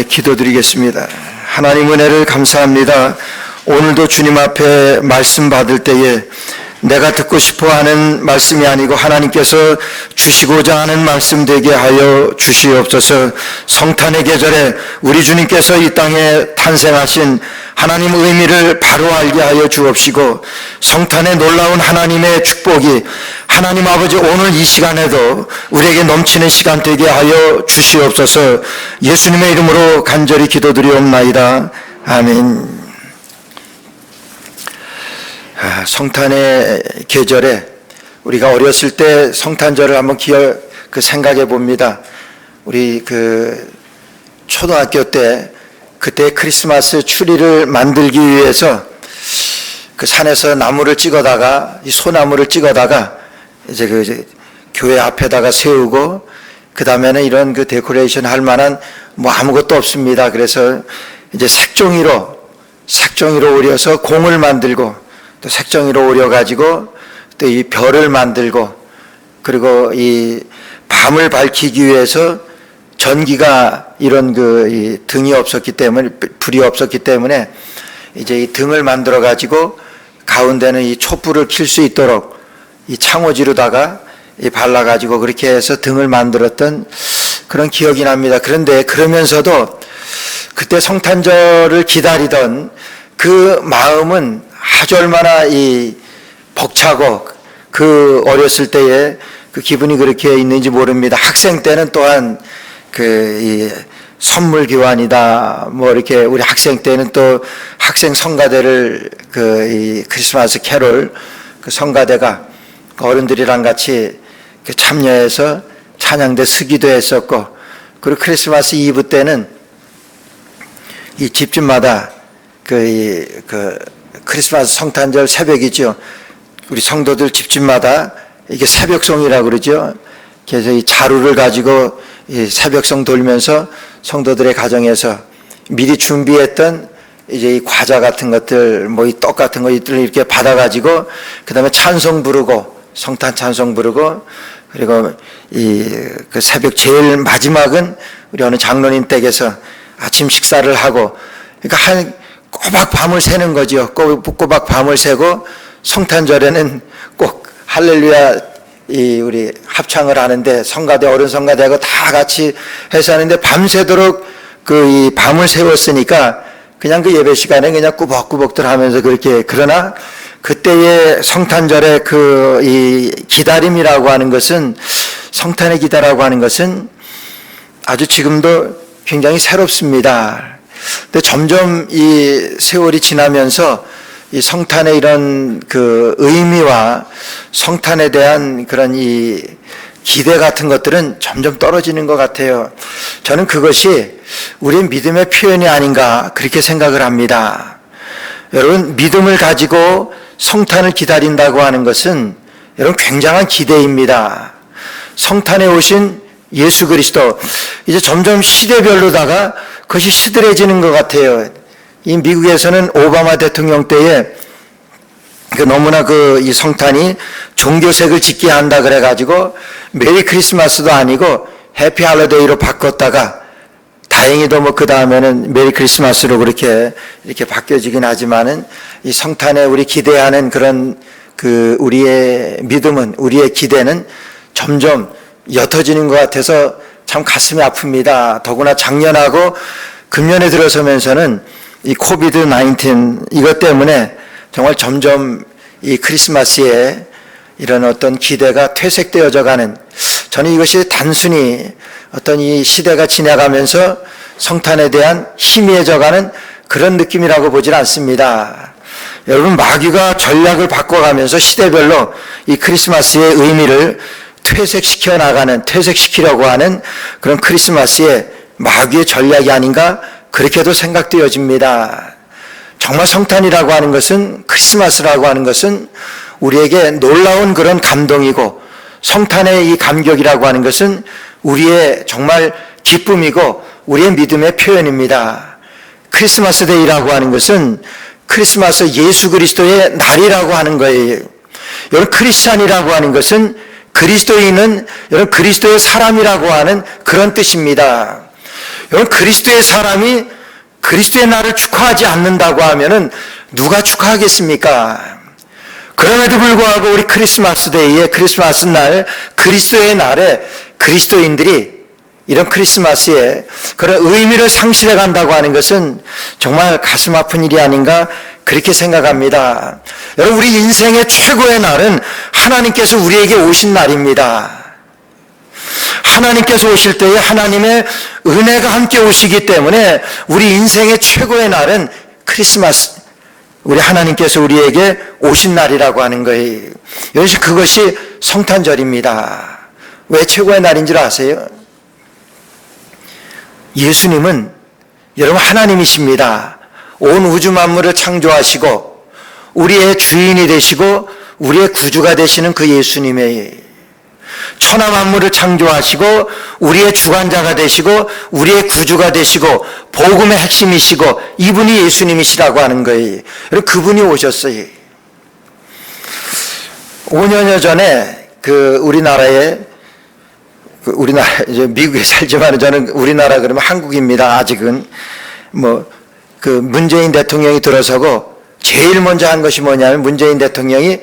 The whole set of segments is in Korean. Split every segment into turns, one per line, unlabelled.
기도드리겠습니다. 하나님 은혜를 감사합니다. 오늘도 주님 앞에 말씀 받을 때에 내가 듣고 싶어하는 말씀이 아니고 하나님께서 주시고자 하는 말씀 되게 하여 주시옵소서. 성탄의 계절에 우리 주님께서 이 땅에 탄생하신 하나님 의미를 바로 알게 하여 주옵시고, 성탄의 놀라운 하나님의 축복이 하나님 아버지 오늘 이 시간에도 우리에게 넘치는 시간 되게 하여 주시옵소서. 예수님의 이름으로 간절히 기도드리옵나이다. 아멘. 성탄의 계절에 우리가 어렸을 때 성탄절을 한번 생각해 봅니다. 우리 초등학교 때 그때 크리스마스 추리를 만들기 위해서 그 산에서 나무를 찍어다가 이 소나무를 찍어다가 이제 교회 앞에다가 세우고, 그 다음에는 이런 데코레이션 할 만한 아무것도 없습니다. 그래서 이제 색종이로 오려서 공을 만들고, 또 색종이로 오려가지고 또 이 별을 만들고, 그리고 이 밤을 밝히기 위해서 전기가 이런 이 등이 없었기 때문에, 불이 없었기 때문에 이제 이 등을 만들어 가지고 가운데는 이 촛불을 켤 수 있도록 이 창호지로다가 발라 가지고 그렇게 해서 등을 만들었던 그런 기억이 납니다. 그런데 그러면서도 그때 성탄절을 기다리던 그 마음은 아주 얼마나 벅차고 그 어렸을 때에 그 기분이 그렇게 있는지 모릅니다. 학생 때는 또한 이 선물 교환이다, 이렇게 우리 학생 때는 또 학생 성가대를 이 크리스마스 캐롤 성가대가 어른들이랑 같이 참여해서 찬양대 쓰기도 했었고, 그리고 크리스마스 이브 때는 이 집집마다 크리스마스 성탄절 새벽이죠. 우리 성도들 집집마다 이게 새벽송이라고 그러죠. 그래서 이 자루를 가지고 이 새벽송 돌면서 성도들의 가정에서 미리 준비했던 이제 이 과자 같은 것들, 이 떡 같은 것들 이렇게 받아가지고, 그 다음에 찬송 부르고, 성탄 찬송 부르고, 그리고 그 새벽 제일 마지막은 우리 어느 장로님 댁에서 아침 식사를 하고, 그러니까 꼬박 밤을 새는 거죠. 꼬박 밤을 새고, 성탄절에는 꼭 할렐루야 우리 합창을 하는데, 성가대, 어른 성가대하고 다 같이 해서 하는데, 밤새도록 이 밤을 새웠으니까 그냥 그 예배 시간에 그냥 꾸벅꾸벅들 하면서 그렇게, 그러나 그때의 성탄절의 이 기다림이라고 하는 것은, 성탄의 기다라고 하는 것은 아주 지금도 굉장히 새롭습니다. 근데 점점 이 세월이 지나면서 이 성탄의 이런 의미와 성탄에 대한 그런 이 기대 같은 것들은 점점 떨어지는 것 같아요. 저는 그것이 우리의 믿음의 표현이 아닌가 그렇게 생각을 합니다. 여러분, 믿음을 가지고 성탄을 기다린다고 하는 것은 여러분 굉장한 기대입니다. 성탄에 오신 예수 그리스도, 이제 점점 시대별로다가 그것이 시들해지는 것 같아요. 이 미국에서는 오바마 대통령 때에 너무나 이 성탄이 종교색을 짙게 한다 그래가지고 메리 크리스마스도 아니고 해피 할로데이로 바꿨다가, 다행히도 그 다음에는 메리 크리스마스로 이렇게 바뀌어지긴 하지만은, 이 성탄에 우리 기대하는 그런 우리의 믿음은, 우리의 기대는 점점 옅어지는 것 같아서 참 가슴이 아픕니다. 더구나 작년하고 금년에 들어서면서는 이 코비드 19 이것 때문에 정말 점점 이 크리스마스에 이런 어떤 기대가 퇴색되어져 가는, 저는 이것이 단순히 어떤 이 시대가 지나가면서 성탄에 대한 희미해져 가는 그런 느낌이라고 보질 않습니다. 여러분, 마귀가 전략을 바꿔가면서 시대별로 이 크리스마스의 의미를 퇴색시키려고 하는 그런 크리스마스의 마귀의 전략이 아닌가 그렇게도 생각되어집니다. 정말 성탄이라고 하는 것은, 크리스마스라고 하는 것은 우리에게 놀라운 그런 감동이고, 성탄의 이 감격이라고 하는 것은 우리의 정말 기쁨이고 우리의 믿음의 표현입니다. 크리스마스 데이라고 하는 것은 크리스마스 예수 그리스도의 날이라고 하는 거예요. 여러분, 크리스찬이라고 하는 것은 그리스도인은 여러분 그리스도의 사람이라고 하는 그런 뜻입니다. 여러분, 그리스도의 사람이 그리스도의 날을 축하하지 않는다고 하면은 누가 축하하겠습니까? 그럼에도 불구하고 우리 크리스마스 데이에, 크리스마스 날, 그리스도의 날에 그리스도인들이 이런 크리스마스에 그런 의미를 상실해 간다고 하는 것은 정말 가슴 아픈 일이 아닌가 그렇게 생각합니다. 여러분, 우리 인생의 최고의 날은 하나님께서 우리에게 오신 날입니다. 하나님께서 오실 때에 하나님의 은혜가 함께 오시기 때문에 우리 인생의 최고의 날은 크리스마스, 우리 하나님께서 우리에게 오신 날이라고 하는 거예요. 여기서 그것이 성탄절입니다. 왜 최고의 날인 줄 아세요? 예수님은 여러분 하나님이십니다. 온 우주 만물을 창조하시고 우리의 주인이 되시고 우리의 구주가 되시는 그 예수님의 천하 만물을 창조하시고 우리의 주관자가 되시고 우리의 구주가 되시고 복음의 핵심이시고 이분이 예수님이시라고 하는 거예요. 여러분, 그분이 오셨어요. 5년여 전에 우리나라 이제 미국에 살지만 저는 우리나라 그러면 한국입니다. 아직은 문재인 대통령이 들어서고 제일 먼저 한 것이 뭐냐면 문재인 대통령이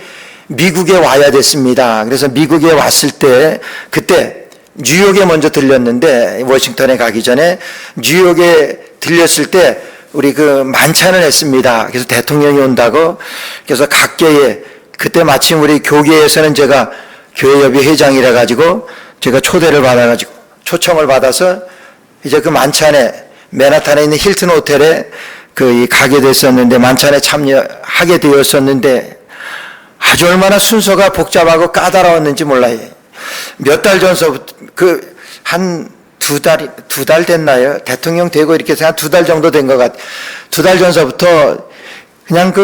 미국에 와야 됐습니다. 그래서 미국에 왔을 때 그때 뉴욕에 먼저 들렸는데 워싱턴에 가기 전에 뉴욕에 들렸을 때 우리 만찬을 했습니다. 그래서 대통령이 온다고 그래서 각계에 그때 마침 우리 교계에서는 제가 교회협의 회장이라 가지고 제가 초대를 받아가지고 초청을 받아서 이제 그 만찬에 맨하탄에 있는 힐튼 호텔에 가게 됐었는데 만찬에 참여하게 되었었는데 아주 얼마나 순서가 복잡하고 까다로웠는지 몰라요. 몇 달 전서부터 한 두 달 됐나요? 대통령 되고 이렇게 해서 한 2달 정도 된 것 같아요. 2달 전서부터 그냥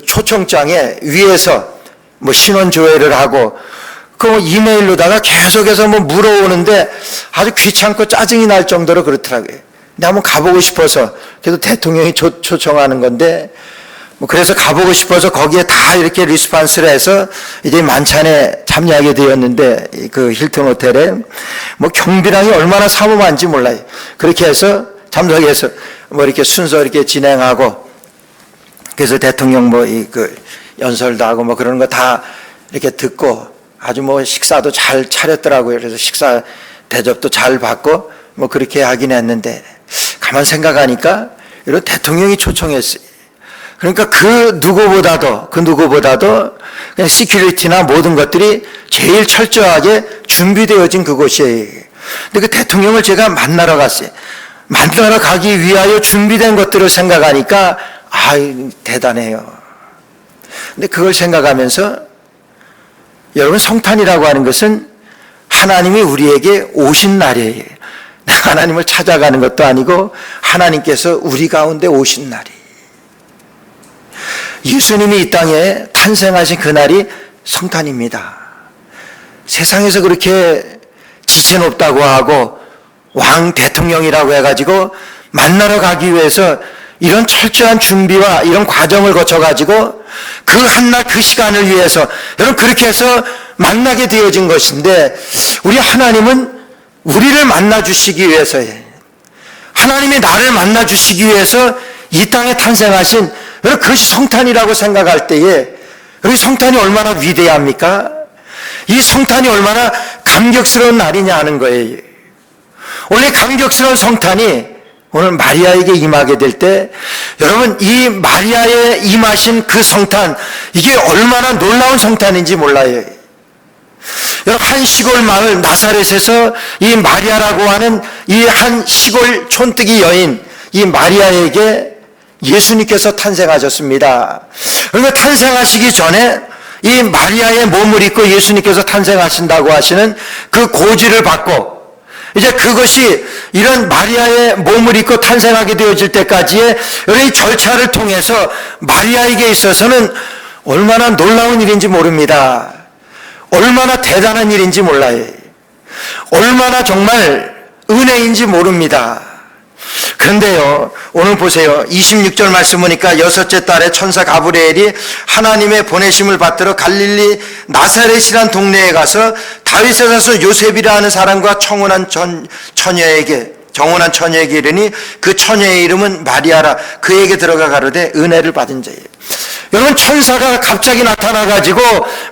초청장에 위에서 신원조회를 하고 이메일로다가 계속해서 물어오는데 아주 귀찮고 짜증이 날 정도로 그렇더라고요. 근데 한번 가보고 싶어서 그래도 대통령이 초청하는 건데 그래서 가보고 싶어서 거기에 다 이렇게 리스폰스를 해서 이제 만찬에 참여하게 되었는데 힐튼 호텔에 경비랑이 얼마나 삼엄한지 몰라요. 그렇게 해서 참석해서 이렇게 순서 이렇게 진행하고 그래서 대통령 연설도 하고 그런 거 다 이렇게 듣고 아주 식사도 잘 차렸더라고요. 그래서 식사 대접도 잘 받고 그렇게 하긴 했는데 가만 생각하니까 이런 대통령이 초청했어요. 그러니까 그 누구보다도 그냥 시큐리티나 모든 것들이 제일 철저하게 준비되어진 그곳이에요. 근데 그 대통령을 제가 만나러 갔어요. 만나러 가기 위하여 준비된 것들을 생각하니까 대단해요. 근데 그걸 생각하면서 여러분, 성탄이라고 하는 것은 하나님이 우리에게 오신 날이에요. 내가 하나님을 찾아가는 것도 아니고 하나님께서 우리 가운데 오신 날이에요. 예수님이 이 땅에 탄생하신 그날이 성탄입니다. 세상에서 그렇게 지체 높다고 하고 왕 대통령이라고 해가지고 만나러 가기 위해서 이런 철저한 준비와 이런 과정을 거쳐가지고 그 한날 그 시간을 위해서 여러분 그렇게 해서 만나게 되어진 것인데 우리 하나님은 우리를 만나주시기 위해서예요. 하나님이 나를 만나주시기 위해서 이 땅에 탄생하신 여러분 그것이 성탄이라고 생각할 때에 여러분 성탄이 얼마나 위대합니까? 이 성탄이 얼마나 감격스러운 날이냐 하는 거예요. 원래 감격스러운 성탄이 오늘 마리아에게 임하게 될 때 여러분 이 마리아에 임하신 그 성탄 이게 얼마나 놀라운 성탄인지 몰라요. 여러분 한 시골 마을 나사렛에서 이 마리아라고 하는 이 한 시골 촌뜨기 여인 이 마리아에게 예수님께서 탄생하셨습니다. 그러니까 탄생하시기 전에 이 마리아의 몸을 입고 예수님께서 탄생하신다고 하시는 그 고지를 받고 이제 그것이 이런 마리아의 몸을 입고 탄생하게 되어질 때까지의 이 절차를 통해서 마리아에게 있어서는 얼마나 놀라운 일인지 모릅니다. 얼마나 대단한 일인지 몰라요. 얼마나 정말 은혜인지 모릅니다. 그런데요, 오늘 보세요. 26절 말씀 보니까 여섯째 달에 천사 가브리엘이 하나님의 보내심을 받들어 갈릴리 나사렛이란 동네에 가서 다윗에 사서 요셉이라 하는 사람과 청혼한 처녀에게 정혼한 처녀에게 이르니 그 처녀의 이름은 마리아라. 그에게 들어가 가로되 은혜를 받은 자예요. 여러분, 천사가 갑자기 나타나가지고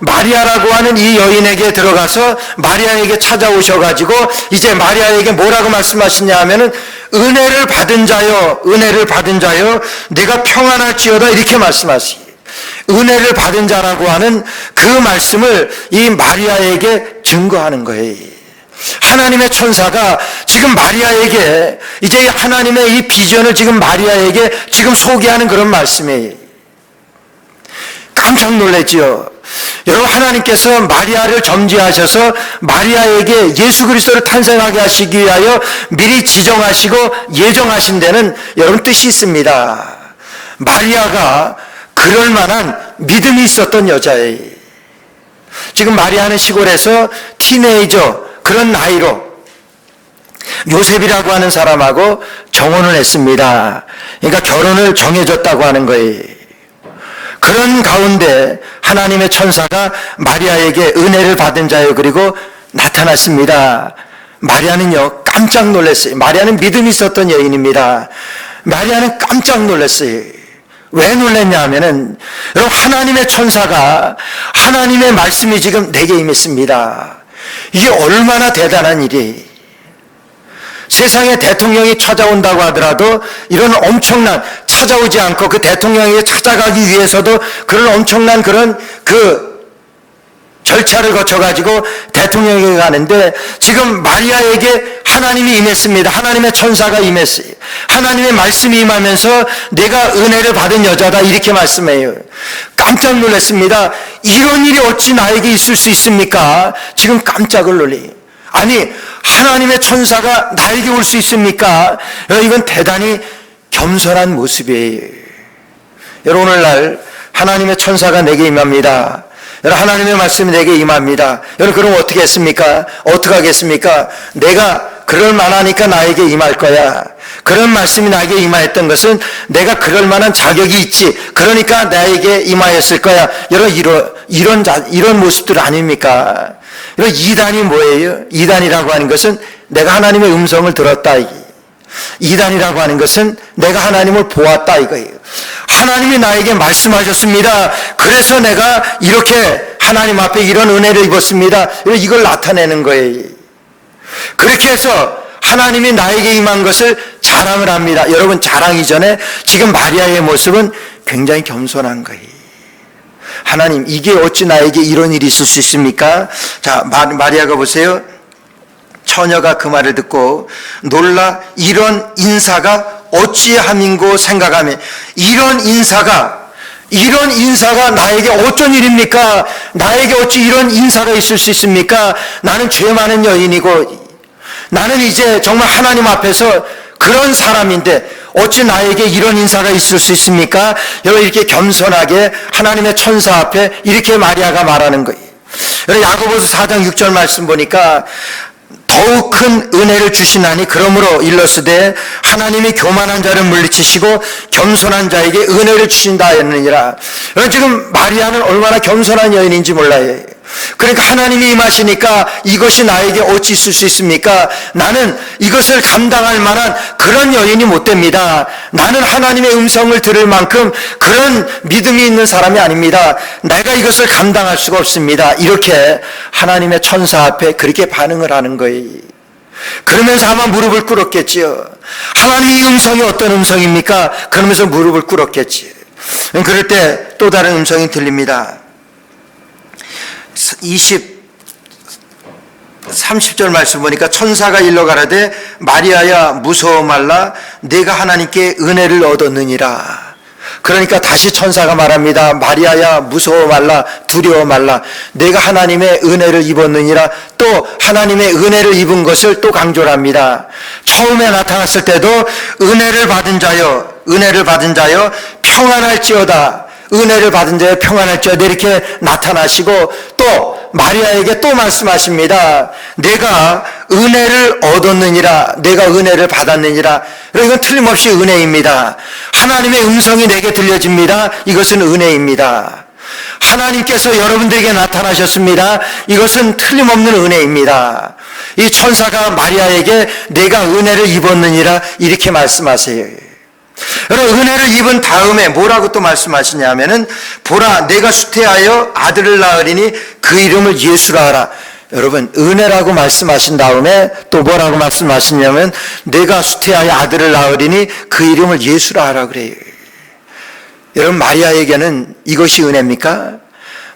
마리아라고 하는 이 여인에게 들어가서 마리아에게 찾아오셔가지고 이제 마리아에게 뭐라고 말씀하시냐 하면은 은혜를 받은 자여, 은혜를 받은 자여, 네가 평안할지어다, 이렇게 말씀하시기. 은혜를 받은 자라고 하는 그 말씀을 이 마리아에게 증거하는 거예요. 하나님의 천사가 지금 마리아에게 이제 하나님의 이 비전을 지금 마리아에게 지금 소개하는 그런 말씀이에요. 깜짝 놀랐지요. 여러분, 하나님께서 마리아를 점지하셔서 마리아에게 예수 그리스도를 탄생하게 하시기 위하여 미리 지정하시고 예정하신 데는 여러분 뜻이 있습니다. 마리아가 그럴 만한 믿음이 있었던 여자예요. 지금 마리아는 시골에서 티네이저 그런 나이로 요셉이라고 하는 사람하고 정혼을 했습니다. 그러니까 결혼을 정해줬다고 하는 거예요. 그런 가운데 하나님의 천사가 마리아에게 은혜를 받은 자요, 그리고 나타났습니다. 마리아는요 깜짝 놀랐어요. 마리아는 믿음이 있었던 여인입니다. 마리아는 깜짝 놀랐어요. 왜 놀랐냐 하면은 여러분, 하나님의 천사가 하나님의 말씀이 지금 내게 임했습니다. 이게 얼마나 대단한 일이에요. 세상에 대통령이 찾아온다고 하더라도 이런 엄청난, 찾아오지 않고 그 대통령에게 찾아가기 위해서도 그런 엄청난 그런 절차를 거쳐가지고 대통령에게 가는데 지금 마리아에게 하나님이 임했습니다. 하나님의 천사가 임했어요. 하나님의 말씀이 임하면서 내가 은혜를 받은 여자다, 이렇게 말씀해요. 깜짝 놀랐습니다. 이런 일이 어찌 나에게 있을 수 있습니까? 지금 깜짝을 놀래요. 아니, 하나님의 천사가 나에게 올 수 있습니까? 이건 대단히 겸손한 모습이에요. 여러분, 오늘날 하나님의 천사가 내게 임합니다. 여러분, 하나님의 말씀이 내게 임합니다. 여러분, 그럼 어떻게 했습니까? 어떻게 하겠습니까? 내가 그럴 만하니까 나에게 임할 거야. 그런 말씀이 나에게 임하였던 것은 내가 그럴 만한 자격이 있지, 그러니까 나에게 임하였을 거야. 여러분, 이런 모습들 아닙니까? 여러분, 이단이 뭐예요? 이단이라고 하는 것은 내가 하나님의 음성을 들었다, 이단이라고 하는 것은 내가 하나님을 보았다, 이거예요. 하나님이 나에게 말씀하셨습니다. 그래서 내가 이렇게 하나님 앞에 이런 은혜를 입었습니다. 이걸 나타내는 거예요. 그렇게 해서 하나님이 나에게 임한 것을 자랑을 합니다. 여러분, 자랑 이전에 지금 마리아의 모습은 굉장히 겸손한 거예요. 하나님, 이게 어찌 나에게 이런 일이 있을 수 있습니까? 자, 마리아가 보세요. 처녀가 그 말을 듣고 놀라 이런 인사가 어찌함인고 생각하며, 이런 인사가 나에게 어쩐 일입니까? 나에게 어찌 이런 인사가 있을 수 있습니까? 나는 죄 많은 여인이고 나는 이제 정말 하나님 앞에서 그런 사람인데 어찌 나에게 이런 인사가 있을 수 있습니까? 여러분, 이렇게 겸손하게 하나님의 천사 앞에 이렇게 마리아가 말하는 거예요. 여러분, 야고보서 4장 6절 말씀 보니까 더욱 큰 은혜를 주시나니 그러므로 일러스되 하나님이 교만한 자를 물리치시고 겸손한 자에게 은혜를 주신다 했느니라. 여러분, 지금 마리아는 얼마나 겸손한 여인인지 몰라요. 그러니까 하나님이 임하시니까 이것이 나에게 어찌 있을 수 있습니까? 나는 이것을 감당할 만한 그런 여인이 못 됩니다. 나는 하나님의 음성을 들을 만큼 그런 믿음이 있는 사람이 아닙니다. 내가 이것을 감당할 수가 없습니다. 이렇게 하나님의 천사 앞에 그렇게 반응을 하는 거예요. 그러면서 아마 무릎을 꿇었겠지요. 하나님의 음성이 어떤 음성입니까? 그러면서 무릎을 꿇었겠지. 그럴 때 또 다른 음성이 들립니다. 30절 말씀 보니까 천사가 일러 가라되 마리아야 무서워 말라, 내가 하나님께 은혜를 얻었느니라. 그러니까 다시 천사가 말합니다. 마리아야 무서워 말라, 두려워 말라, 내가 하나님의 은혜를 입었느니라. 또 하나님의 은혜를 입은 것을 또 강조를 합니다. 처음에 나타났을 때도 은혜를 받은 자여 평안할지어다, 은혜를 받은 자여 평안할지어다, 이렇게 나타나시고 또 마리아에게 또 말씀하십니다. 내가 은혜를 얻었느니라, 내가 은혜를 받았느니라. 이건 틀림없이 은혜입니다. 하나님의 음성이 내게 들려집니다. 이것은 은혜입니다. 하나님께서 여러분들에게 나타나셨습니다. 이것은 틀림없는 은혜입니다. 이 천사가 마리아에게 내가 은혜를 입었느니라 이렇게 말씀하세요. 여러분, 은혜를 입은 다음에 뭐라고 또 말씀하시냐면은 보라 내가 수태하여 아들을 낳으리니 그 이름을 예수라 하라. 여러분, 은혜라고 말씀하신 다음에 또 뭐라고 말씀하시냐면 내가 수태하여 아들을 낳으리니 그 이름을 예수라 하라 그래요. 여러분, 마리아에게는 이것이 은혜입니까?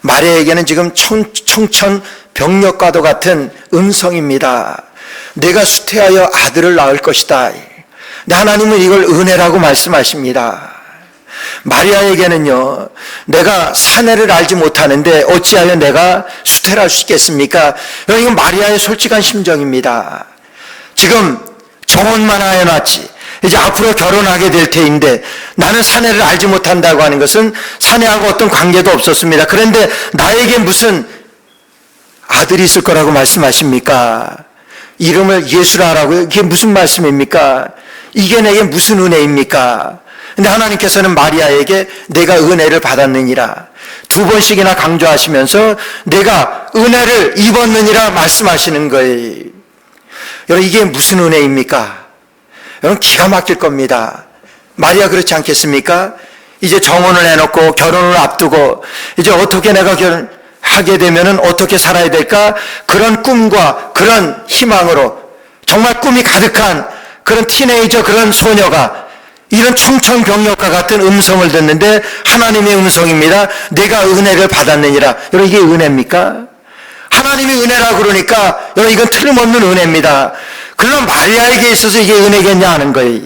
마리아에게는 지금 청천벽력과도 같은 음성입니다. 내가 수태하여 아들을 낳을 것이다. 근데 하나님은 이걸 은혜라고 말씀하십니다. 마리아에게는요, 내가 사내를 알지 못하는데 어찌하여 내가 수태를 할 수 있겠습니까? 이건 마리아의 솔직한 심정입니다. 지금 정혼만 하여놨지, 이제 앞으로 결혼하게 될 테인데 나는 사내를 알지 못한다고 하는 것은 사내하고 어떤 관계도 없었습니다. 그런데 나에게 무슨 아들이 있을 거라고 말씀하십니까? 이름을 예수라 하라고요? 이게 무슨 말씀입니까? 이게 내게 무슨 은혜입니까? 근데 하나님께서는 마리아에게 내가 은혜를 받았느니라 두 번씩이나 강조하시면서 내가 은혜를 입었느니라 말씀하시는 거예요. 여러분, 이게 무슨 은혜입니까? 여러분, 기가 막힐 겁니다. 마리아 그렇지 않겠습니까? 이제 정혼을 해놓고 결혼을 앞두고 이제 어떻게 내가 결혼하게 되면은 어떻게 살아야 될까? 그런 꿈과 그런 희망으로 정말 꿈이 가득한 그런 티네이저, 그런 소녀가 이런 청천벽력과 같은 음성을 듣는데 하나님의 음성입니다. 내가 은혜를 받았느니라. 여러분, 이게 은혜입니까? 하나님이 은혜라 그러니까 여러분, 이건 틀림없는 은혜입니다. 그러나 마리아에게 있어서 이게 은혜겠냐 하는 거예요.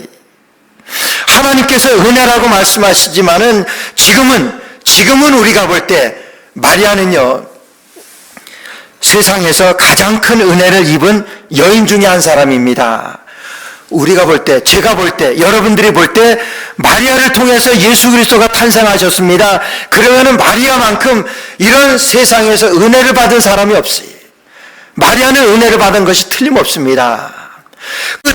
하나님께서 은혜라고 말씀하시지만은 지금은 우리가 볼 때 마리아는요, 세상에서 가장 큰 은혜를 입은 여인 중에 한 사람입니다. 우리가 볼 때, 제가 볼 때, 여러분들이 볼 때 마리아를 통해서 예수 그리스도가 탄생하셨습니다. 그러면은 마리아만큼 이런 세상에서 은혜를 받은 사람이 없어요. 마리아는 은혜를 받은 것이 틀림없습니다.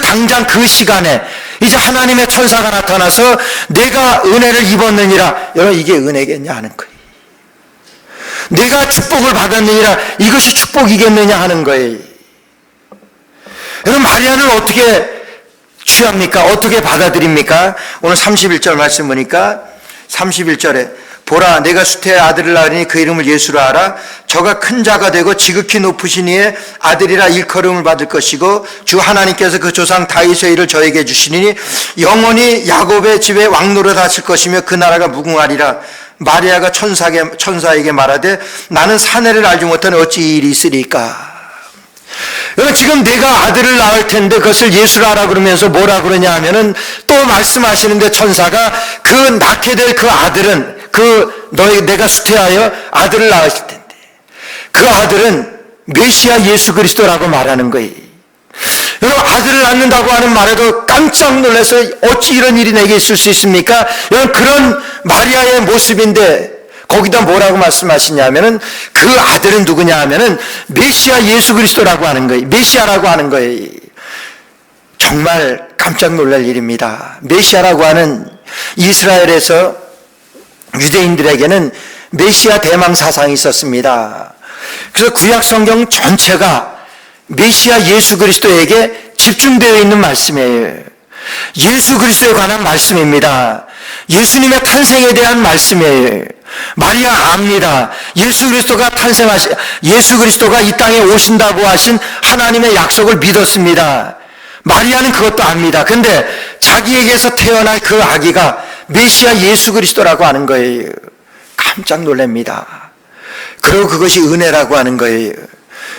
당장 그 시간에 이제 하나님의 천사가 나타나서 내가 은혜를 입었느니라. 여러분, 이게 은혜겠냐 하는 거예요. 내가 축복을 받았느니라. 이것이 축복이겠느냐 하는 거예요. 여러분, 마리아는 어떻게 취합니까? 어떻게 받아들입니까? 오늘 31절 말씀 보니까 31절에 보라 내가 수태의 아들을 낳으니 그 이름을 예수라 하라. 저가 큰 자가 되고 지극히 높으신 이의 아들이라 일컬음을 받을 것이고 주 하나님께서 그 조상 다윗의 일을 저에게 주시니 영원히 야곱의 집에 왕노릇 하실 것이며 그 나라가 무궁하리라. 마리아가 천사에게 말하되 나는 사내를 알지 못하니 어찌 이 일이 있으리까. 여러분, 지금 내가 아들을 낳을 텐데 그것을 예수라 하라 그러면서 뭐라 그러냐 하면은 또 말씀하시는데 천사가 그 낳게 될 그 아들은 내가 수태하여 아들을 낳으실 텐데 그 아들은 메시아 예수 그리스도라고 말하는 거예요. 여러분, 아들을 낳는다고 하는 말에도 깜짝 놀라서 어찌 이런 일이 내게 있을 수 있습니까? 여러분, 그런 마리아의 모습인데 거기다 뭐라고 말씀하시냐면은 그 아들은 누구냐 하면은 메시아 예수 그리스도라고 하는 거예요. 메시아라고 하는 거예요. 정말 깜짝 놀랄 일입니다. 메시아라고 하는 이스라엘에서 유대인들에게는 메시아 대망 사상이 있었습니다. 그래서 구약 성경 전체가 메시아 예수 그리스도에게 집중되어 있는 말씀이에요. 예수 그리스도에 관한 말씀입니다. 예수님의 탄생에 대한 말씀이에요. 마리아 압니다. 예수 그리스도가 예수 그리스도가 이 땅에 오신다고 하신 하나님의 약속을 믿었습니다. 마리아는 그것도 압니다. 근데 자기에게서 태어날 그 아기가 메시아 예수 그리스도라고 하는 거예요. 깜짝 놀랍니다. 그리고 그것이 은혜라고 하는 거예요.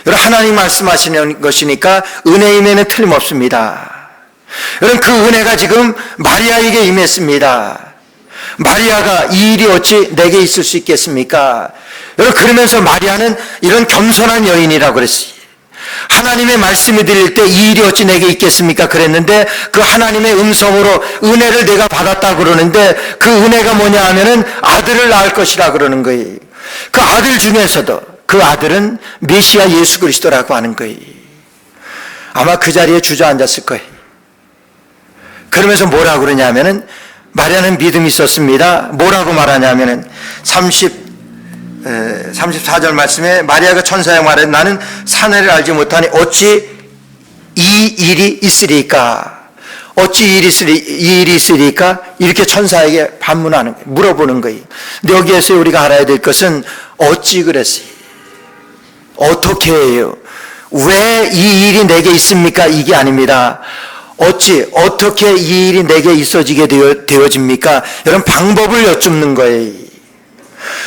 여러분, 하나님 말씀하시는 것이니까 은혜임에는 틀림없습니다. 여러분, 그 은혜가 지금 마리아에게 임했습니다. 마리아가 이 일이 어찌 내게 있을 수 있겠습니까? 여러분, 그러면서 마리아는 이런 겸손한 여인이라고 그랬어요. 하나님의 말씀이 들릴 때 이 일이 어찌 내게 있겠습니까? 그랬는데 그 하나님의 음성으로 은혜를 내가 받았다고 그러는데 그 은혜가 뭐냐 하면은 아들을 낳을 것이라 그러는 거예요. 그 아들 중에서도 그 아들은 메시아 예수 그리스도라고 하는 거예요. 아마 그 자리에 주저앉았을 거예요. 그러면서 뭐라고 그러냐면은 마리아는 믿음이 있었습니다. 뭐라고 말하냐면은 34절 말씀에 마리아가 천사에 말해 나는 사내를 알지 못하니 어찌 이 일이 있으리까? 어찌 이 일이 있으리까? 이렇게 천사에게 반문하는 거예요. 물어보는 거예요. 근데 여기에서 우리가 알아야 될 것은 어찌 그랬어요? 어떻게 해요? 왜 이 일이 내게 있습니까? 이게 아닙니다. 어떻게 이 일이 내게 있어지게 되어집니까? 이런 방법을 여쭙는 거예요.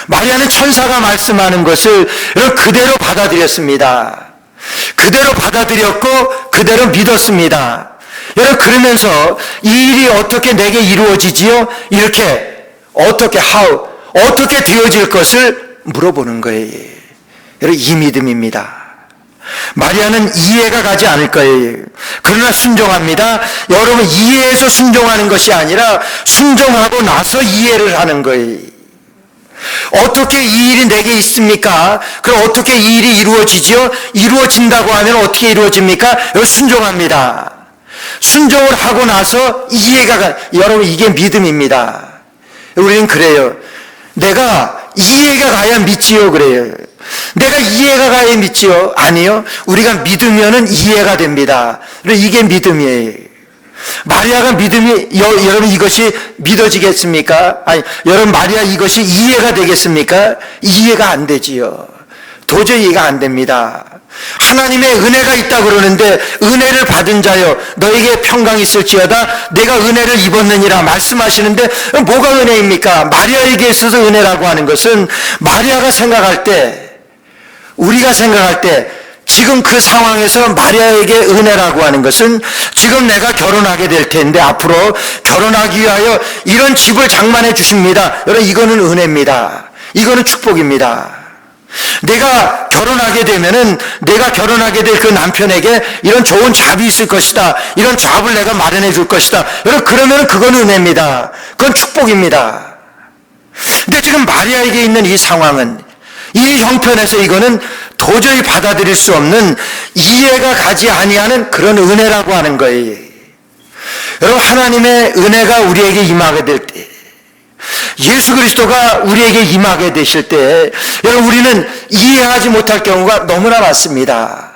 마리아는 천사가 말씀하는 것을 그대로 받아들였습니다. 그대로 받아들였고 그대로 믿었습니다. 여러분, 그러면서 이 일이 어떻게 내게 이루어지지요? 이렇게 어떻게 되어질 것을 물어보는 거예요. 여러분, 이 믿음입니다. 마리아는 이해가 가지 않을 거예요. 그러나 순종합니다. 여러분, 이해해서 순종하는 것이 아니라 순종하고 나서 이해를 하는 거예요. 어떻게 이 일이 내게 있습니까? 그럼 어떻게 이 일이 이루어지죠? 이루어진다고 하면 어떻게 이루어집니까? 순종합니다. 순종을 하고 나서 여러분, 이게 믿음입니다. 우리는 그래요. 내가 이해가 가야 믿지요, 그래요. 내가 이해가 가야 믿지요? 아니요. 우리가 믿으면은 이해가 됩니다. 이게 믿음이에요. 마리아가 여러분, 이것이 믿어지겠습니까? 아니, 여러분, 마리아 이것이 이해가 되겠습니까? 이해가 안 되지요. 도저히 이해가 안 됩니다. 하나님의 은혜가 있다 그러는데, 은혜를 받은 자여 너에게 평강이 있을지어다 내가 은혜를 입었느니라 말씀하시는데, 뭐가 은혜입니까? 마리아에게 있어서 은혜라고 하는 것은, 마리아가 생각할 때, 우리가 생각할 때, 지금 그 상황에서 마리아에게 은혜라고 하는 것은, 지금 내가 결혼하게 될 텐데 앞으로 결혼하기 위하여 이런 집을 장만해 주십니다. 여러분, 이거는 은혜입니다. 이거는 축복입니다. 내가 결혼하게 되면은 내가 결혼하게 될 그 남편에게 이런 좋은 잡이 있을 것이다. 이런 잡을 내가 마련해 줄 것이다. 여러분, 그러면 그건 은혜입니다. 그건 축복입니다. 근데 지금 마리아에게 있는 이 상황은, 이 형편에서 이거는 도저히 받아들일 수 없는, 이해가 가지 아니하는 그런 은혜라고 하는 거예요. 여러분, 하나님의 은혜가 우리에게 임하게 될 때, 예수 그리스도가 우리에게 임하게 되실 때, 여러분, 우리는 이해하지 못할 경우가 너무나 많습니다.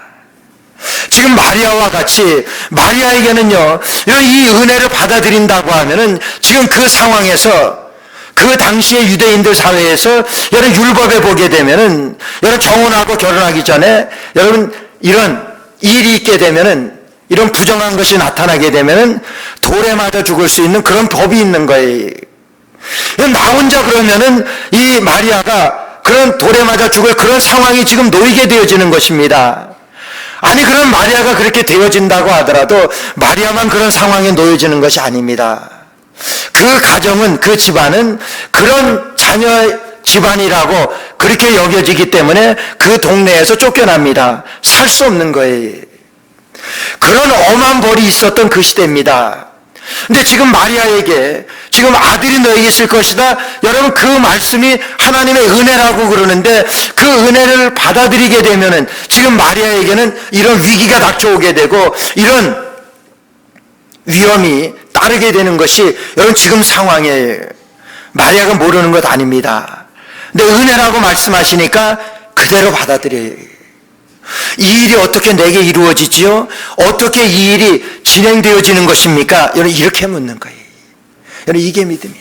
지금 마리아와 같이, 마리아에게는요, 이 은혜를 받아들인다고 하면은 지금 그 상황에서, 그 당시의 유대인들 사회에서 여러분, 율법에 보게 되면은, 여러분, 정혼하고 결혼하기 전에 여러분, 이런 일이 있게 되면은, 이런 부정한 것이 나타나게 되면은 돌에 맞아 죽을 수 있는 그런 법이 있는 거예요. 나 혼자 그러면은 이 마리아가 그런 돌에 맞아 죽을 그런 상황이 지금 놓이게 되어지는 것입니다. 아니, 그런 마리아가 그렇게 되어진다고 하더라도 마리아만 그런 상황에 놓여지는 것이 아닙니다. 그 가정은, 그 집안은 그런 자녀 집안이라고 그렇게 여겨지기 때문에 그 동네에서 쫓겨납니다. 살 수 없는 거예요. 그런 엄한 벌이 있었던 그 시대입니다. 근데 지금 마리아에게, 지금 아들이 너에게 있을 것이다. 여러분, 그 말씀이 하나님의 은혜라고 그러는데, 그 은혜를 받아들이게 되면은 지금 마리아에게는 이런 위기가 닥쳐오게 되고 이런 위험이 따르게 되는 것이 여러분, 지금 상황이에요. 마리아가 모르는 것 아닙니다. 근데 은혜라고 말씀하시니까 그대로 받아들여요. 이 일이 어떻게 내게 이루어지지요? 어떻게 이 일이 진행되어지는 것입니까? 여러분, 이렇게 묻는 거예요. 여러분, 이게 믿음이에요.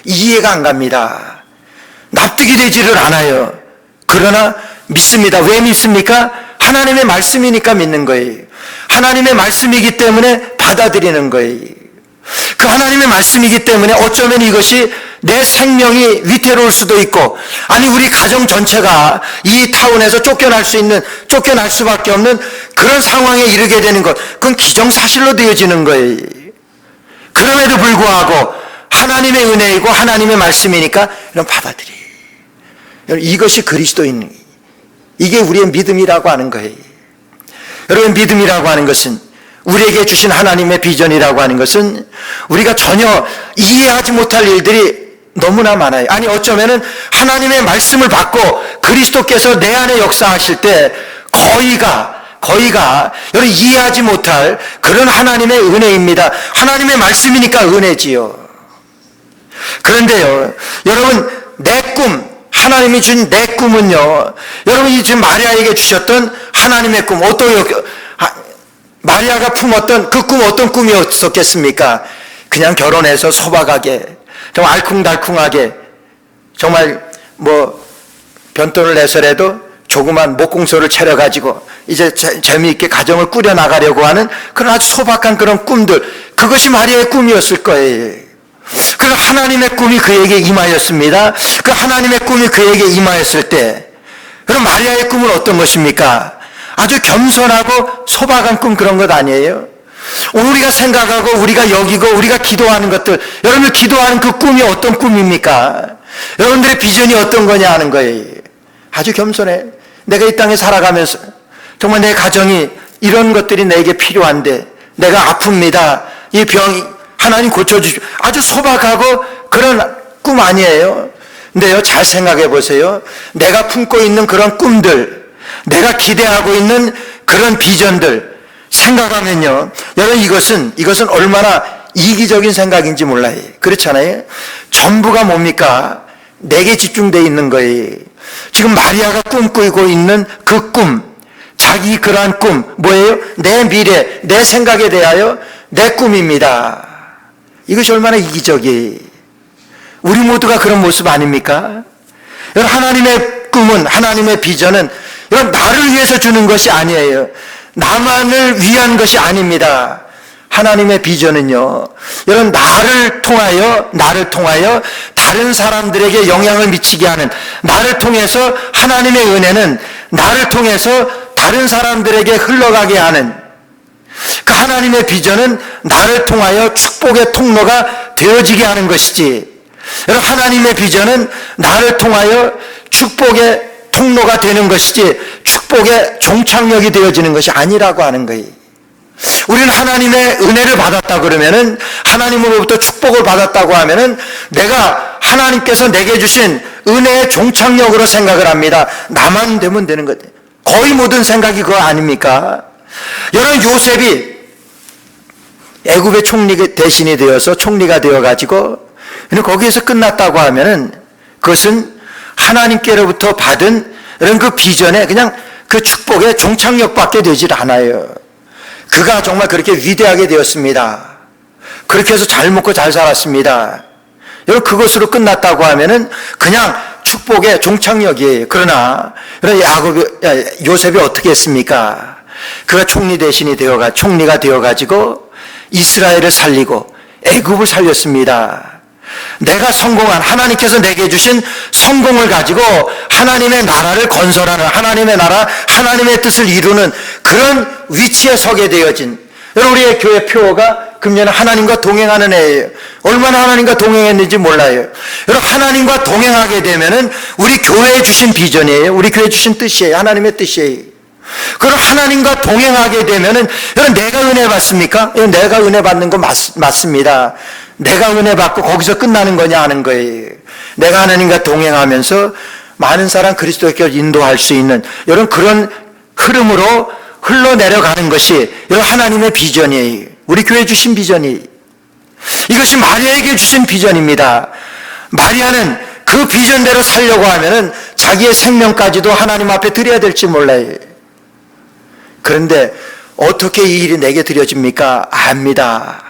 이해가 안 갑니다. 납득이 되지를 않아요. 그러나 믿습니다. 왜 믿습니까? 하나님의 말씀이니까 믿는 거예요. 하나님의 말씀이기 때문에 받아들이는 거예요. 그 하나님의 말씀이기 때문에 어쩌면 이것이 내 생명이 위태로울 수도 있고, 아니, 우리 가정 전체가 이 타운에서 쫓겨날 수밖에 없는 그런 상황에 이르게 되는 것, 그건 기정사실로 되어지는 거예요. 그럼에도 불구하고 하나님의 은혜이고 하나님의 말씀이니까 이런 받아들여요. 이것이 그리스도인, 이게 우리의 믿음이라고 하는 거예요. 여러분, 믿음이라고 하는 것은, 우리에게 주신 하나님의 비전이라고 하는 것은 우리가 전혀 이해하지 못할 일들이 너무나 많아요. 아니, 어쩌면은 하나님의 말씀을 받고 그리스도께서 내 안에 역사하실 때 거의가 여러분, 이해하지 못할 그런 하나님의 은혜입니다. 하나님의 말씀이니까 은혜지요. 그런데요, 여러분, 내 꿈, 하나님이 준 내 꿈은요, 여러분이 지금 마리아에게 주셨던 하나님의 꿈, 마리아가 품었던 그 꿈 어떤 꿈이었겠습니까? 그냥 결혼해서 소박하게, 좀 알콩달콩하게, 정말 변돈을 내서라도 조그만 목공소를 차려가지고 이제 재미있게 가정을 꾸려나가려고 하는 그런 아주 소박한 그런 꿈들, 그것이 마리아의 꿈이었을 거예요. 그래서 하나님의 꿈이 그에게 임하였습니다. 그 하나님의 꿈이 그에게 임하였을 때, 그럼 마리아의 꿈은 어떤 것입니까? 아주 겸손하고 소박한 꿈, 그런 것 아니에요? 우리가 생각하고 우리가 여기고 우리가 기도하는 것들, 여러분들 기도하는 그 꿈이 어떤 꿈입니까? 여러분들의 비전이 어떤 거냐 하는 거예요. 아주 겸손해. 내가 이 땅에 살아가면서 정말 내 가정이 이런 것들이 내게 필요한데, 내가 아픕니다. 이 병 하나님 고쳐주시오. 아주 소박하고 그런 꿈 아니에요? 근데요, 잘 생각해 보세요. 내가 품고 있는 그런 꿈들, 내가 기대하고 있는 그런 비전들 생각하면요, 여러분 이것은 얼마나 이기적인 생각인지 몰라요. 그렇잖아요. 전부가 뭡니까? 내게 집중되어 있는 거예요. 지금 마리아가 꿈꾸고 있는 그 꿈, 자기 그러한 꿈 뭐예요? 내 미래, 내 생각에 대하여 내 꿈입니다. 이것이 얼마나 이기적이에요. 우리 모두가 그런 모습 아닙니까? 하나님의 꿈은, 하나님의 비전은 이건 나를 위해서 주는 것이 아니에요. 나만을 위한 것이 아닙니다. 하나님의 비전은요, 여러분, 나를 통하여 다른 사람들에게 영향을 미치게 하는, 나를 통해서 하나님의 은혜는 나를 통해서 다른 사람들에게 흘러가게 하는, 그 하나님의 비전은 나를 통하여 축복의 통로가 되어지게 하는 것이지, 여러분, 하나님의 비전은 나를 통하여 축복의 통로가 되는 것이지 축복의 종착역이 되어지는 것이 아니라고 하는 거예요. 우리는 하나님의 은혜를 받았다 그러면은, 하나님으로부터 축복을 받았다고 하면은 내가 하나님께서 내게 주신 은혜의 종착역으로 생각을 합니다. 나만 되면 되는 것. 거의 모든 생각이 그거 아닙니까? 여러분, 요셉이 애굽의 총리 대신이 되어서 총리가 되어가지고 거기에서 끝났다고 하면은 그것은 하나님께로부터 받은 이런 그 비전에 그냥 그 축복의 종착역밖에 되질 않아요. 그가 정말 그렇게 위대하게 되었습니다. 그렇게 해서 잘 먹고 잘 살았습니다. 여러분, 그것으로 끝났다고 하면은 그냥 축복의 종착역이에요. 그러나 요셉이 어떻게 했습니까? 그가 총리가 되어가지고 이스라엘을 살리고 애굽을 살렸습니다. 내가 성공한, 하나님께서 내게 주신 성공을 가지고 하나님의 나라를 건설하는, 하나님의 나라, 하나님의 뜻을 이루는 그런 위치에 서게 되어진, 여러분, 우리의 교회 표어가 금년에 하나님과 동행하는 해예요. 얼마나 하나님과 동행했는지 몰라요. 여러분, 하나님과 동행하게 되면은 우리 교회에 주신 비전이에요. 우리 교회에 주신 뜻이에요. 하나님의 뜻이에요. 그럼 하나님과 동행하게 되면은, 여러분, 내가 은혜 받습니까? 내가 은혜 받는 거 맞습니다. 내가 은혜 받고 거기서 끝나는 거냐 하는 거예요. 내가 하나님과 동행하면서 많은 사람 그리스도께 인도할 수 있는, 여러분, 그런 흐름으로 흘러내려가는 것이 여러분 하나님의 비전이에요. 우리 교회 주신 비전이, 이것이 마리아에게 주신 비전입니다. 마리아는 그 비전대로 살려고 하면은 자기의 생명까지도 하나님 앞에 드려야 될지 몰라요. 그런데 어떻게 이 일이 내게 드려집니까? 압니다.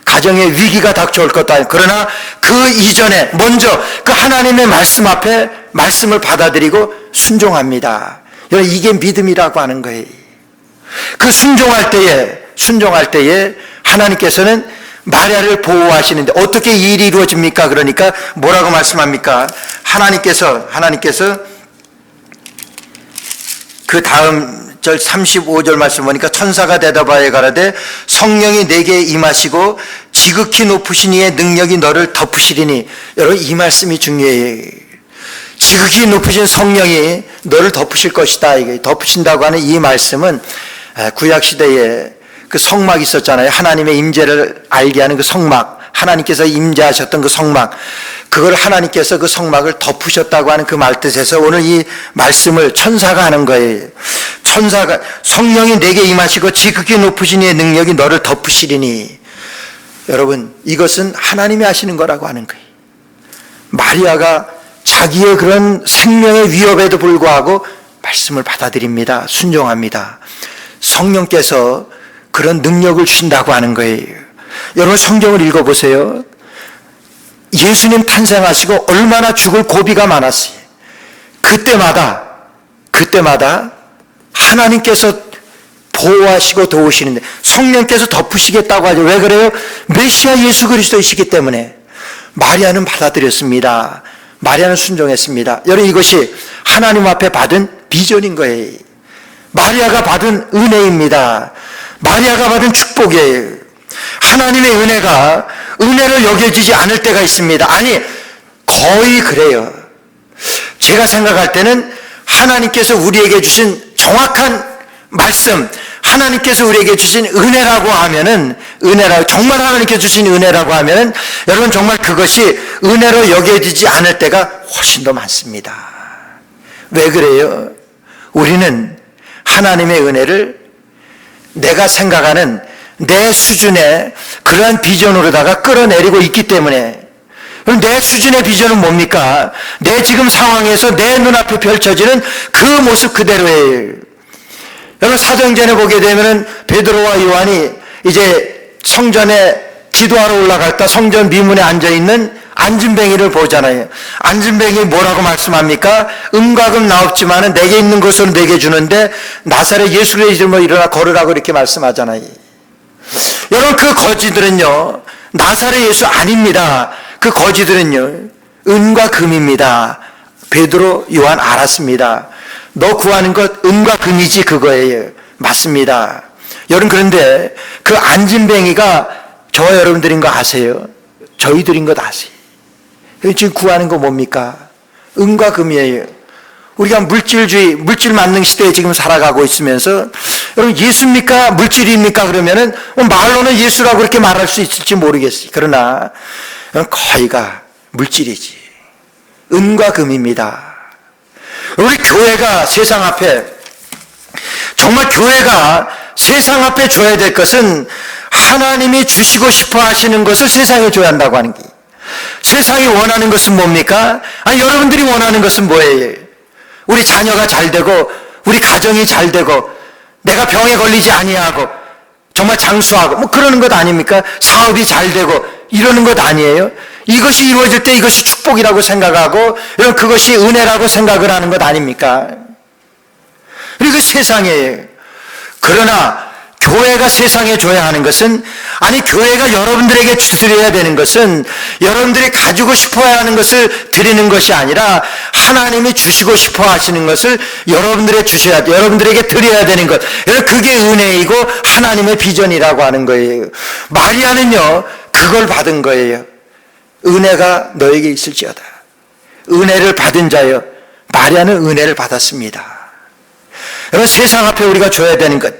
가정에 위기가 닥쳐올 것도 아니고, 그러나 그 이전에 먼저 그 하나님의 말씀 앞에 말씀을 받아들이고 순종합니다. 여러분, 이게 믿음이라고 하는 거예요. 그 순종할 때에 하나님께서는 마리아를 보호하시는데 어떻게 이 일이 이루어집니까? 그러니까 뭐라고 말씀합니까? 하나님께서 그 다음 절 35절 말씀 보니까, 천사가 대답하여 가라되 성령이 내게 임하시고 지극히 높으신 이의 능력이 너를 덮으시리니. 여러분, 이 말씀이 중요해요. 지극히 높으신 성령이 너를 덮으실 것이다. 이게 덮으신다고 하는 이 말씀은 구약시대에 그 성막이 있었잖아요. 하나님의 임재를 알게 하는 그 성막, 하나님께서 임재하셨던 그 성막, 그걸 하나님께서 그 성막을 덮으셨다고 하는 그 말뜻에서 오늘 이 말씀을 천사가 하는 거예요. 천사가, 성령이 내게 임하시고 지극히 높으신 이의 능력이 너를 덮으시리니. 여러분, 이것은 하나님이 하시는 거라고 하는 거예요. 마리아가 자기의 그런 생명의 위협에도 불구하고 말씀을 받아들입니다. 순종합니다. 성령께서 그런 능력을 주신다고 하는 거예요. 여러분 성경을 읽어보세요. 예수님 탄생하시고 얼마나 죽을 고비가 많았어요. 그때마다 하나님께서 보호하시고 도우시는데 성령께서 덮으시겠다고 하죠. 왜 그래요? 메시아 예수 그리스도이시기 때문에. 마리아는 받아들였습니다. 마리아는 순종했습니다. 여러분 이것이 하나님 앞에 받은 비전인 거예요. 마리아가 받은 은혜입니다. 마리아가 받은 축복이에요. 하나님의 은혜가 은혜로 여겨지지 않을 때가 있습니다. 아니 거의 그래요. 제가 생각할 때는 하나님께서 우리에게 주신 정확한 말씀, 하나님께서 우리에게 주신 은혜라고 하면은, 정말 하나님께서 주신 은혜라고 하면은, 여러분 정말 그것이 은혜로 여겨지지 않을 때가 훨씬 더 많습니다. 왜 그래요? 우리는 하나님의 은혜를 내가 생각하는 내 수준의 그러한 비전으로다가 끌어내리고 있기 때문에, 그럼 내 수준의 비전은 뭡니까? 내 지금 상황에서 내 눈앞에 펼쳐지는 그 모습 그대로예요. 여러분 사도행전에 보게 되면은 베드로와 요한이 이제 성전에 기도하러 올라갈 때 성전 미문에 앉아있는 안진뱅이를 보잖아요. 안진뱅이 뭐라고 말씀합니까? 음과 금 나옵지만은 내게 있는 것으로 내게 주는데 나사렛 예수 그리스도의 이름으로 일어나 걸으라고 이렇게 말씀하잖아요. 여러분 그 거지들은요 나사렛 예수 아닙니다. 그 거지들은요 은과 금입니다. 베드로 요한 알았습니다. 너 구하는 것 은과 금이지 그거예요. 맞습니다. 여러분 그런데 그 안진뱅이가 저와 여러분들인 거 아세요? 저희들인 것 아세요? 지금 구하는 거 뭡니까? 은과 금이에요. 우리가 물질주의, 물질 만능 시대에 지금 살아가고 있으면서 여러분 예수입니까? 물질입니까? 그러면은 말로는 예수라고 그렇게 말할 수 있을지 모르겠어요. 그러나 거의가 물질이지. 은과 금입니다. 우리 교회가 세상 앞에 정말 교회가 세상 앞에 줘야 될 것은 하나님이 주시고 싶어 하시는 것을 세상에 줘야 한다고 하는 게 세상이 원하는 것은 뭡니까? 아니 여러분들이 원하는 것은 뭐예요? 우리 자녀가 잘 되고 우리 가정이 잘 되고 내가 병에 걸리지 아니하고 정말 장수하고 뭐 그러는 것 아닙니까? 사업이 잘 되고 이러는 것 아니에요? 이것이 이루어질 때 이것이 축복이라고 생각하고 그것이 은혜라고 생각을 하는 것 아닙니까? 그리고 세상에 그러나 교회가 세상에 줘야 하는 것은 아니 교회가 여러분들에게 드려야 되는 것은 여러분들이 가지고 싶어야 하는 것을 드리는 것이 아니라 하나님이 주시고 싶어 하시는 것을 여러분들에게 드려야 되는 것. 그게 은혜이고 하나님의 비전이라고 하는 거예요. 마리아는요 그걸 받은 거예요. 은혜가 너에게 있을지어다. 은혜를 받은 자여 마리아는 은혜를 받았습니다. 여러분 세상 앞에 우리가 줘야 되는 것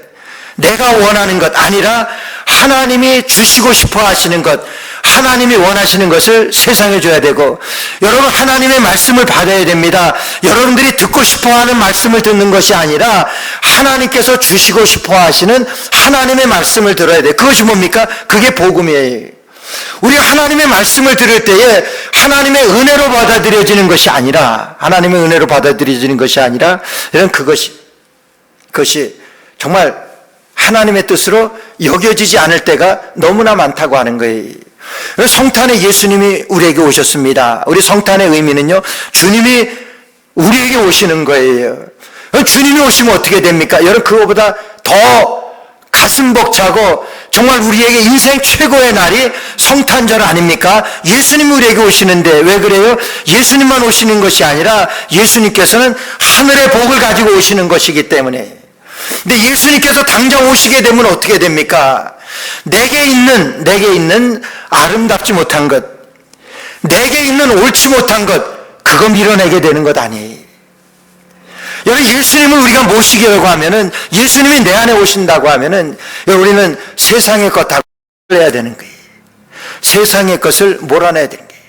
내가 원하는 것 아니라 하나님이 주시고 싶어 하시는 것 하나님이 원하시는 것을 세상에 줘야 되고 여러분 하나님의 말씀을 받아야 됩니다. 여러분들이 듣고 싶어하는 말씀을 듣는 것이 아니라 하나님께서 주시고 싶어 하시는 하나님의 말씀을 들어야 돼요. 그것이 뭡니까? 그게 복음이에요. 우리가 하나님의 말씀을 들을 때에 하나님의 은혜로 받아들여지는 것이 아니라 이런 그것이 정말 하나님의 뜻으로 여겨지지 않을 때가 너무나 많다고 하는 거예요. 성탄에 예수님이 우리에게 오셨습니다. 우리 성탄의 의미는요 주님이 우리에게 오시는 거예요. 주님이 오시면 어떻게 됩니까? 여러분 그거보다 더 가슴 벅차고 정말 우리에게 인생 최고의 날이 성탄절 아닙니까? 예수님이 우리에게 오시는데 왜 그래요? 예수님만 오시는 것이 아니라 예수님께서는 하늘의 복을 가지고 오시는 것이기 때문에. 근데 예수님께서 당장 오시게 되면 어떻게 됩니까? 내게 있는 아름답지 못한 것, 내게 있는 옳지 못한 것, 그거 밀어내게 되는 것 아니에요. 여러분 예수님을 우리가 모시려고 하면은 예수님이 내 안에 오신다고 하면은 우리는 세상의 것 다 몰아내야 되는 거예요. 세상의 것을 몰아내야 되는 거예요.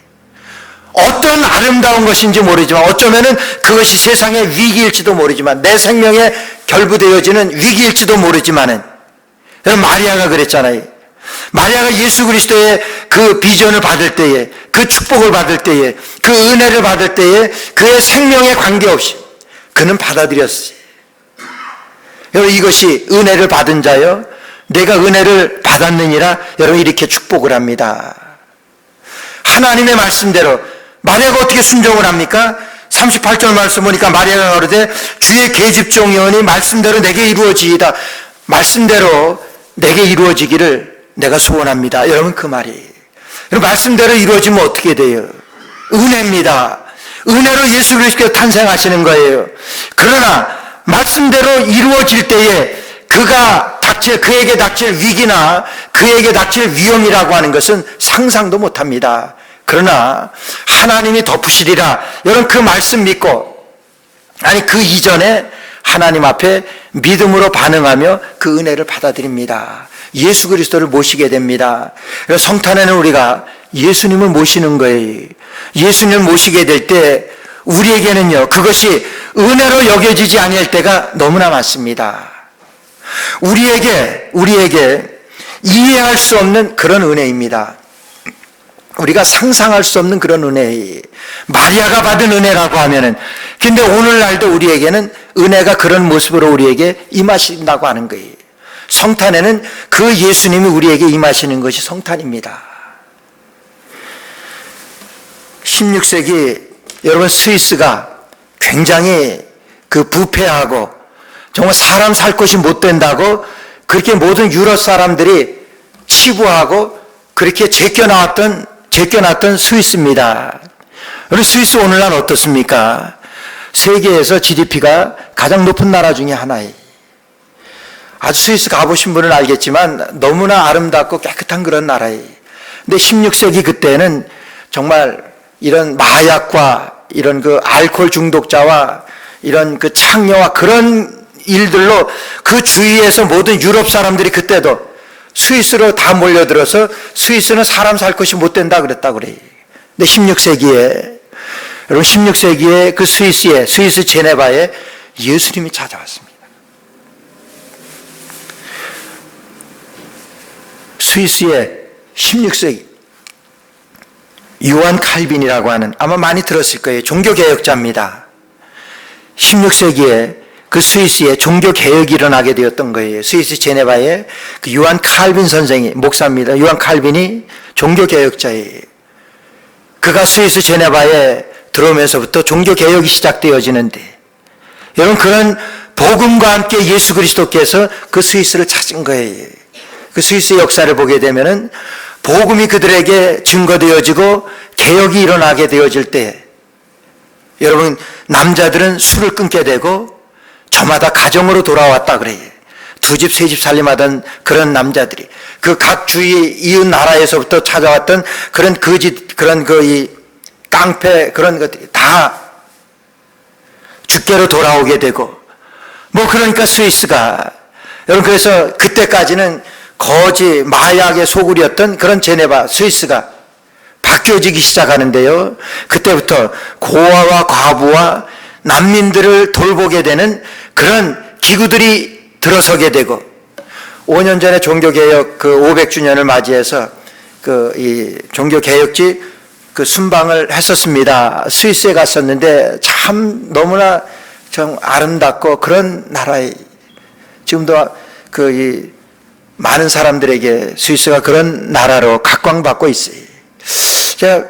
어떤 아름다운 것인지 모르지만 어쩌면은 그것이 세상의 위기일지도 모르지만 내 생명에 결부되어지는 위기일지도 모르지만은 여러분 마리아가 그랬잖아요. 마리아가 예수 그리스도의 그 비전을 받을 때에 그 축복을 받을 때에 그 은혜를 받을 때에 그의 생명에 관계없이 그는 받아들였어요. 여러분 이것이 은혜를 받은 자여 내가 은혜를 받았느니라 여러분 이렇게 축복을 합니다. 하나님의 말씀대로 마리아가 어떻게 순종을 합니까? 38절 말씀 보니까 마리아가 가로되 주의 계집종이오니 말씀대로 내게 이루어지이다. 말씀대로 내게 이루어지기를 내가 소원합니다. 여러분 그 말이 말씀대로 이루어지면 어떻게 돼요? 은혜입니다. 은혜로 예수 그리스도께서 탄생하시는 거예요. 그러나 말씀대로 이루어질 때에 그에게 닥칠 위기나 그에게 닥칠 위험이라고 하는 것은 상상도 못합니다. 그러나 하나님이 덮으시리라. 여러분 그 말씀 믿고 그 이전에 하나님 앞에 믿음으로 반응하며 그 은혜를 받아들입니다. 예수 그리스도를 모시게 됩니다. 성탄에는 우리가 예수님을 모시는 거예요. 예수님을 모시게 될 때 우리에게는요 그것이 은혜로 여겨지지 아니할 때가 너무나 많습니다. 우리에게 이해할 수 없는 그런 은혜입니다. 우리가 상상할 수 없는 그런 은혜, 마리아가 받은 은혜라고 하면은, 근데 오늘날도 우리에게는 은혜가 그런 모습으로 우리에게 임하신다고 하는 거예요. 성탄에는 그 예수님이 우리에게 임하시는 것이 성탄입니다. 16세기 여러분 스위스가 굉장히 부패하고 정말 사람 살 곳이 못 된다고 그렇게 모든 유럽 사람들이 치부하고 그렇게 제껴놨던 스위스입니다. 여러분 스위스 오늘날 어떻습니까? 세계에서 GDP가 가장 높은 나라 중에 하나예요. 아주 스위스 가보신 분은 알겠지만 너무나 아름답고 깨끗한 그런 나라예요. 근데 16세기 그때는 정말 이런 마약과 이런 알코올 중독자와 이런 창녀와 그런 일들로 그 주위에서 모든 유럽 사람들이 그때도 스위스로 다 몰려들어서 스위스는 사람 살 곳이 못 된다 그랬다고 그래요. 근데 16세기에 여러분 16세기에 그 스위스 제네바에 예수님이 찾아왔습니다. 스위스의 16세기 요한 칼빈이라고 하는 아마 많이 들었을 거예요. 종교개혁자입니다. 16세기에 그 스위스에 종교개혁이 일어나게 되었던 거예요. 스위스 제네바에 그 요한 칼빈 선생이 목사입니다. 요한 칼빈이 종교개혁자예요. 그가 스위스 제네바에 들어오면서부터 종교개혁이 시작되어지는데 여러분 그런 복음과 함께 예수 그리스도께서 그 스위스를 찾은 거예요. 그 스위스 역사를 보게 되면은 복음이 그들에게 증거되어지고 개혁이 일어나게 되어질 때 여러분 남자들은 술을 끊게 되고 저마다 가정으로 돌아왔다 그래요. 2집 3집 살림하던 그런 남자들이 그 각 주위 이웃 나라에서부터 찾아왔던 그런 거짓 그런 이 깡패 그런 것들이 다 주께로 돌아오게 되고 그러니까 스위스가 여러분 그래서 그때까지는 거지 마약의 소굴이었던 그런 제네바 스위스가 바뀌어지기 시작하는데요. 그때부터 고아와 과부와 난민들을 돌보게 되는 그런 기구들이 들어서게 되고 5년 전에 종교개혁 500주년을 맞이해서 이 종교개혁지 순방을 했었습니다. 스위스에 갔었는데 참 너무나 좀 아름답고 그런 나라에 지금도 이 많은 사람들에게 스위스가 그런 나라로 각광받고 있어요. 제가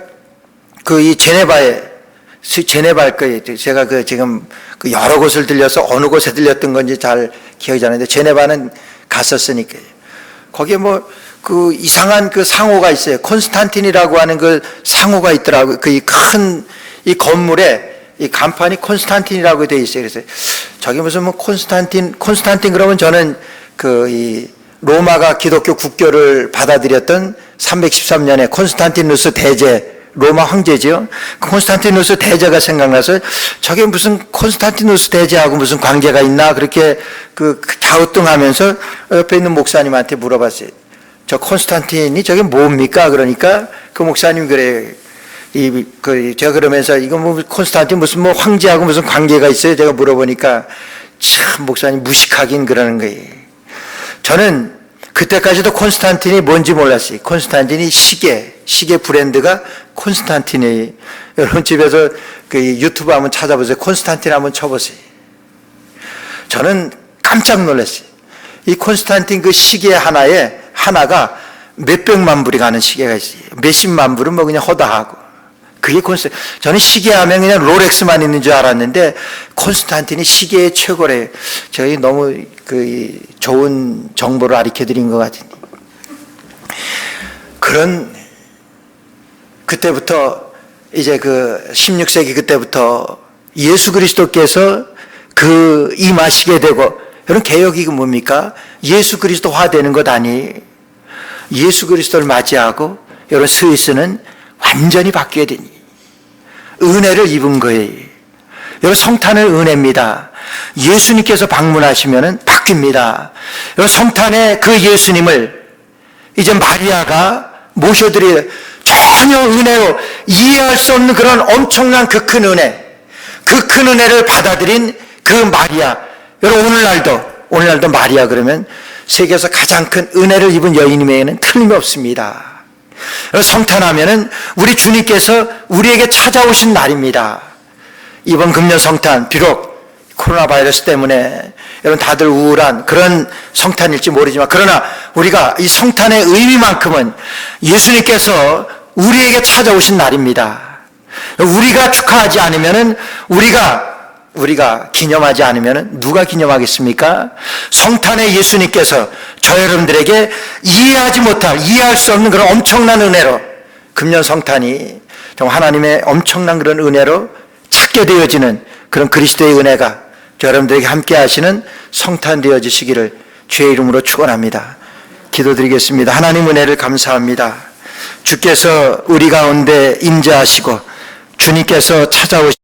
이 제네바일 거예요. 제가 지금 여러 곳을 들려서 어느 곳에 들렸던 건지 잘 기억이 안 나는데 제네바는 갔었으니까요. 거기에 이상한 상호가 있어요. 콘스탄틴이라고 하는 상호가 있더라고요. 큰 이 건물에 이 간판이 콘스탄틴이라고 되어 있어요. 그래서 저기 무슨 콘스탄틴 그러면 저는 이 로마가 기독교 국교를 받아들였던 313년에 콘스탄티누스 대제 로마 황제죠. 콘스탄티누스 대제가 생각나서 저게 무슨 콘스탄티누스 대제하고 무슨 관계가 있나 그렇게 갸우뚱하면서 옆에 있는 목사님한테 물어봤어요. 저 콘스탄틴이 저게 뭡니까? 그러니까 그 목사님 그래요. 제가 그러면서 이거 콘스탄틴 무슨 황제하고 무슨 관계가 있어요? 제가 물어보니까 참 목사님 무식하긴 그러는 거예요. 저는 그때까지도 콘스탄틴이 뭔지 몰랐어요. 콘스탄틴이 시계 브랜드가 콘스탄틴이에요. 여러분 집에서 유튜브 한번 찾아보세요. 콘스탄틴 한번 쳐보세요. 저는 깜짝 놀랐어요. 이 콘스탄틴 그 시계 하나가 몇백만 불이 가는 시계가 있어요. 몇십만 불은 뭐 그냥 허다하고. 그게 저는 시계 하면 그냥 롤렉스만 있는 줄 알았는데 콘스탄틴이 시계의 최고래. 저희 너무 그 좋은 정보를 가르쳐 드린 것 같은데. 그런 그때부터 이제 그 16세기 그때부터 예수 그리스도께서 그 임하시게 되고, 여러분 개혁이 뭡니까? 예수 그리스도화 되는 것 아니. 예수 그리스도를 맞이하고 여러분 스위스는 완전히 바뀌어야 되니 은혜를 입은 거예요. 여러분 성탄은 은혜입니다. 예수님께서 방문하시면 바뀝니다. 여러분 성탄의 그 예수님을 이제 마리아가 모셔드릴 전혀 은혜로 이해할 수 없는 그런 엄청난 그 큰 은혜, 그 큰 은혜를 받아들인 그 마리아. 여러분 오늘날도 마리아 그러면 세계에서 가장 큰 은혜를 입은 여인임에는 틀림이 없습니다. 성탄하면은 우리 주님께서 우리에게 찾아오신 날입니다. 이번 금년 성탄, 비록 코로나 바이러스 때문에 여러분 다들 우울한 그런 성탄일지 모르지만, 그러나 우리가 이 성탄의 의미만큼은 예수님께서 우리에게 찾아오신 날입니다. 우리가 축하하지 않으면은 우리가 기념하지 않으면 누가 기념하겠습니까? 성탄의 예수님께서 저 여러분들에게 이해할 수 없는 그런 엄청난 은혜로 금년 성탄이 정말 하나님의 엄청난 그런 은혜로 찾게 되어지는 그런 그리스도의 은혜가 여러분들에게 함께 하시는 성탄 되어지시기를 주의 이름으로 축원합니다. 기도드리겠습니다. 하나님 은혜를 감사합니다. 주께서 우리 가운데 임재하시고 주님께서 찾아오시